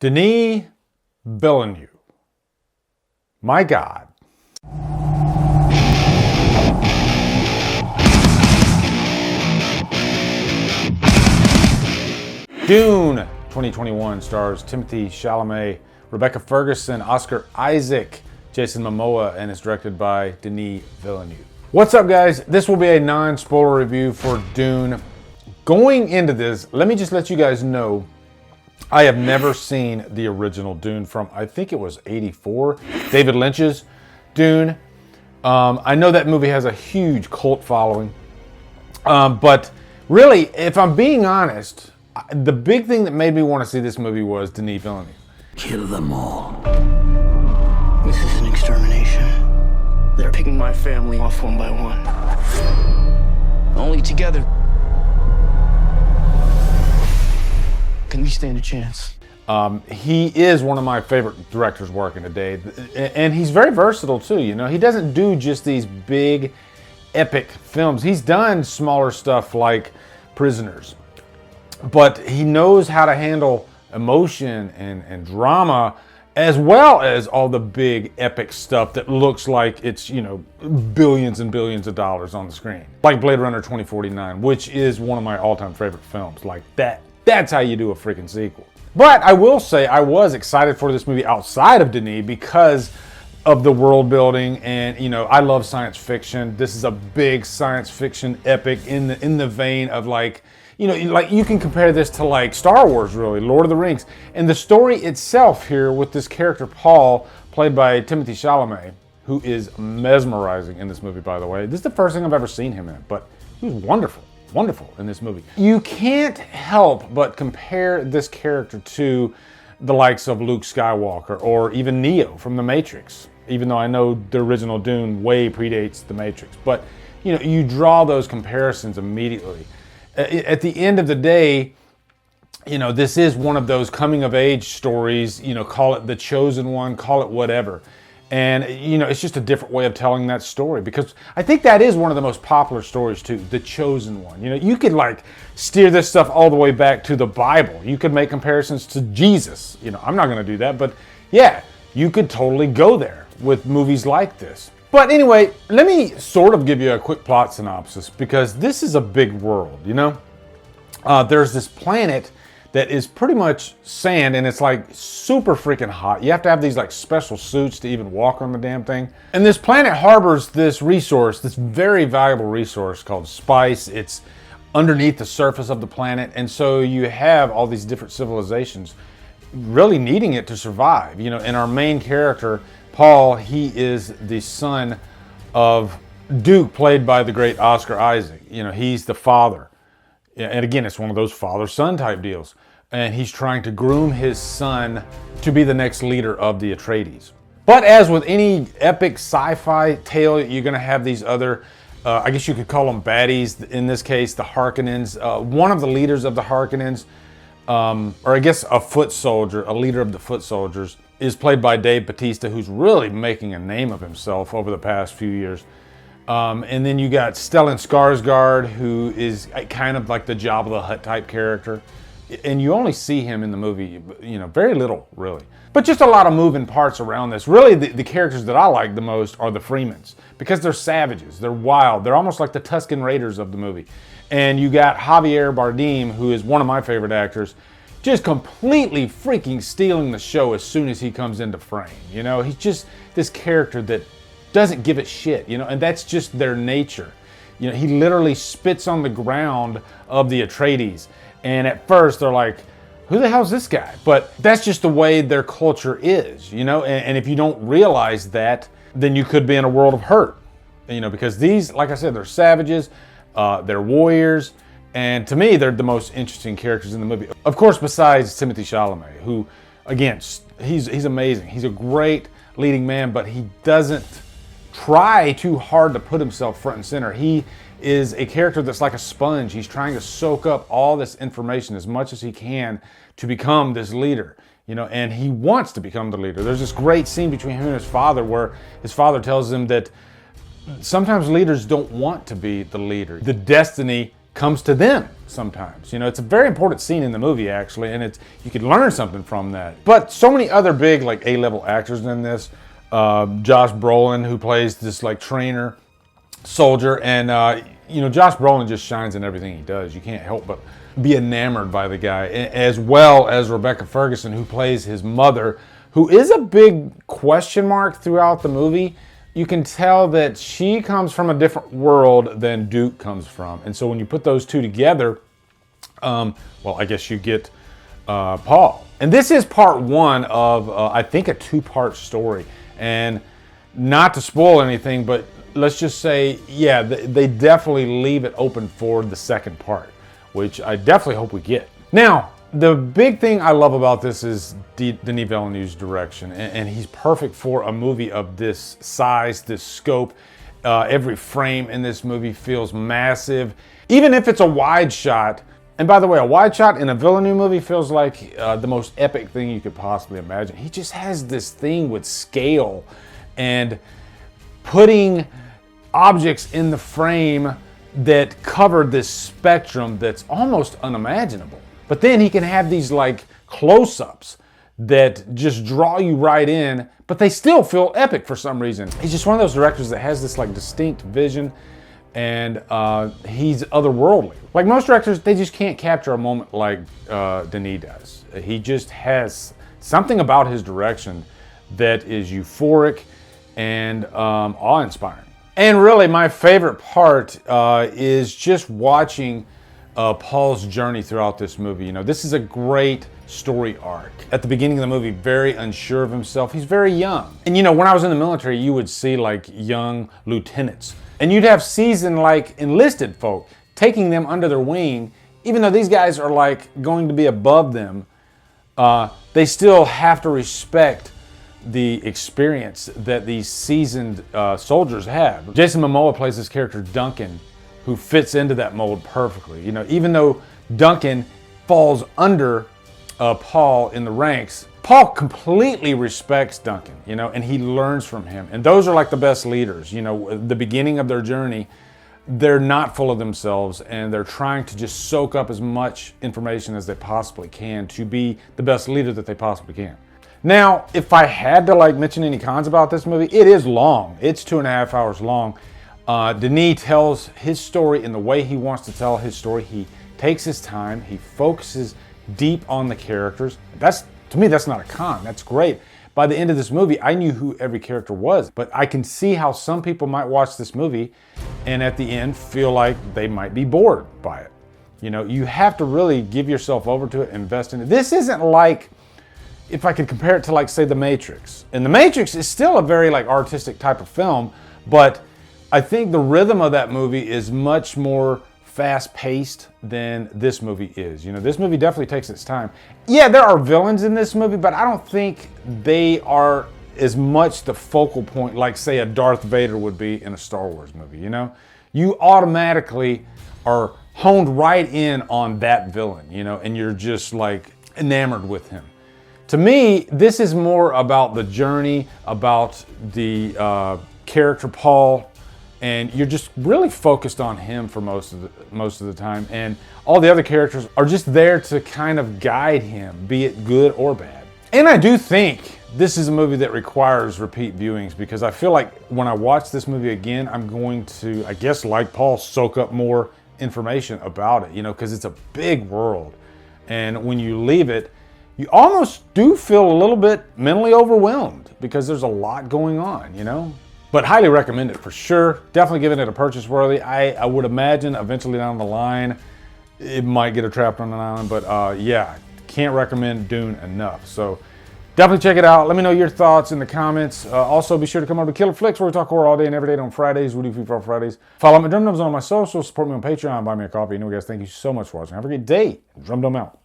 Denis Villeneuve. My God. Dune 2021 stars Timothée Chalamet, Rebecca Ferguson, Oscar Isaac, Jason Momoa, and is directed by Denis Villeneuve. What's up, guys? This will be a non-spoiler review for Dune. Going into this, let me just let you guys know, I have never seen the original Dune from, I think it was 84, David Lynch's Dune. I know that movie has a huge cult following, but really, if I'm being honest, the big thing that made me want to see this movie was Denis Villeneuve. Kill them all. This is an extermination. They're picking my family off one by one. Only together can we stand a chance. He is one of my favorite directors working today, and he's very versatile too. You know, he doesn't do just these big, epic films. He's done smaller stuff like Prisoners, but he knows how to handle emotion and drama, as well as all the big epic stuff that looks like it's, you know, billions and billions of dollars on the screen. Like Blade Runner 2049, which is one of my all-time favorite films. Like that. That's how you do a freaking sequel. But I will say I was excited for this movie outside of Denis because of the world building, and you know, I love science fiction. This is a big science fiction epic in the vein of, like, you know, like you can compare this to like Star Wars, really, Lord of the Rings. And the story itself here with this character Paul, played by Timothée Chalamet, who is mesmerizing in this movie, by the way. This is the first thing I've ever seen him in, but he was wonderful in this movie. You can't help but compare this character to the likes of Luke Skywalker or even Neo from The Matrix, even though I know the original Dune way predates The Matrix. But, you know, you draw those comparisons immediately. At the end of the day, you know, this is one of those coming of age stories, you know, call it The Chosen One, call it whatever. And, you know, it's just a different way of telling that story, because I think that is one of the most popular stories too, The Chosen One. You know, you could like steer this stuff all the way back to the Bible. You could make comparisons to Jesus. You know, I'm not going to do that, but yeah, you could totally go there with movies like this. But anyway, let me sort of give you a quick plot synopsis, because this is a big world, you know? There's this planet that is pretty much sand, and it's like super freaking hot. You have to have these like special suits to even walk on the damn thing. And this planet harbors this resource, this very valuable resource called spice. It's underneath the surface of the planet. And so you have all these different civilizations really needing it to survive. You know, and our main character, Paul, he is the son of Duke, played by the great Oscar Isaac. You know, he's the father. And again, it's one of those father-son type deals. And he's trying to groom his son to be the next leader of the Atreides. But as with any epic sci-fi tale, you're going to have these other, I guess you could call them baddies. In this case, the Harkonnens. One of the leaders of the Harkonnens, or I guess a foot soldier, a leader of the foot soldiers, is played by Dave Bautista, who's really making a name of himself over the past few years. And then you got Stellan Skarsgård, who is kind of like the Jabba the Hutt type character. And you only see him in the movie, you know, very little, really. But just a lot of moving parts around this. Really, the characters that I like the most are the Freemans, because they're savages, they're wild, they're almost like the Tusken Raiders of the movie. And you got Javier Bardem, who is one of my favorite actors, just completely freaking stealing the show as soon as he comes into frame. You know, he's just this character that doesn't give a shit, you know, and that's just their nature. You know, he literally spits on the ground of the Atreides, and at first they're like, who the hell's this guy? But that's just the way their culture is, you know, and if you don't realize that, then you could be in a world of hurt, you know, because these, like I said, they're savages, they're warriors, and to me, they're the most interesting characters in the movie. Of course, besides Timothée Chalamet, who, again, he's amazing. He's a great leading man, but he doesn't try too hard to put himself front and center. He is a character that's like a sponge. He's trying to soak up all this information as much as he can to become this leader, you know, and he wants to become the leader. There's this great scene between him and his father where his father tells him that sometimes leaders don't want to be the leader. The destiny comes to them. sometimes. You know, it's a very important scene in the movie, actually, and you could learn something from that. But so many other big, like, A-level actors in this. Josh Brolin, who plays this, like, trainer soldier, and you know, Josh Brolin just shines in everything he does. You can't help but be enamored by the guy, as well as Rebecca Ferguson, who plays his mother, who is a big question mark throughout the movie. You can tell that she comes from a different world than Duke comes from. And so when you put those two together, well, I guess you get Paul. And this is part one of, I think, a two-part story. And not to spoil anything, but let's just say, yeah, they definitely leave it open for the second part, which I definitely hope we get. Now, the big thing I love about this is Denis Villeneuve's direction, and he's perfect for a movie of this size, this scope. Every frame in this movie feels massive, even if it's a wide shot. And by the way, a wide shot in a Villeneuve movie feels like the most epic thing you could possibly imagine. He just has this thing with scale and putting objects in the frame that cover this spectrum that's almost unimaginable. But then he can have these like close-ups that just draw you right in, but they still feel epic for some reason. He's just one of those directors that has this like distinct vision, and he's otherworldly. Like most directors, they just can't capture a moment like Denis does. He just has something about his direction that is euphoric and awe-inspiring. And really, my favorite part is just watching Paul's journey throughout this movie. You know, this is a great story arc. At the beginning of the movie, very unsure of himself. He's very young. And you know, when I was in the military, you would see like young lieutenants. And you'd have seasoned like enlisted folk taking them under their wing. Even though these guys are like going to be above them, they still have to respect the experience that these seasoned soldiers have. Jason Momoa plays this character Duncan, who fits into that mold perfectly. You know, even though Duncan falls under Paul in the ranks, Paul completely respects Duncan, you know, and he learns from him. And those are like the best leaders. You know, the beginning of their journey, they're not full of themselves, and they're trying to just soak up as much information as they possibly can to be the best leader that they possibly can. Now, if I had to like mention any cons about this movie, it is long. It's 2.5 hours long. Denis tells his story in the way he wants to tell his story. He takes his time. He focuses deep on the characters. To me, that's not a con. That's great. By the end of this movie, I knew who every character was, but I can see how some people might watch this movie and at the end feel like they might be bored by it. You know, you have to really give yourself over to it, invest in it. This isn't like, if I could compare it to like, say, The Matrix. And The Matrix is still a very like artistic type of film, but I think the rhythm of that movie is much more fast-paced than this movie is. You know, this movie definitely takes its time. Yeah, there are villains in this movie, but I don't think they are as much the focal point like, say, a Darth Vader would be in a Star Wars movie, you know? You automatically are honed right in on that villain, you know, and you're just like enamored with him. To me, this is more about the journey, about the character Paul, and you're just really focused on him for most of the time. And all the other characters are just there to kind of guide him, be it good or bad. And I do think this is a movie that requires repeat viewings, because I feel like when I watch this movie again, I'm going to, I guess like Paul, soak up more information about it, you know, because it's a big world. And when you leave it, you almost do feel a little bit mentally overwhelmed because there's a lot going on, you know? But highly recommend it for sure. Definitely giving it a purchase worthy. I would imagine eventually down the line, it might get trapped on an island, but yeah, can't recommend Dune enough. So definitely check it out. Let me know your thoughts in the comments. Also, be sure to come over to Killer Flicks, where we talk horror all day and every day on Fridays. We do Free for Fridays. Follow me at Drumdums on my socials. Support me on Patreon. Buy me a coffee. Anyway, guys, thank you so much for watching. Have a great day. Drumdum out.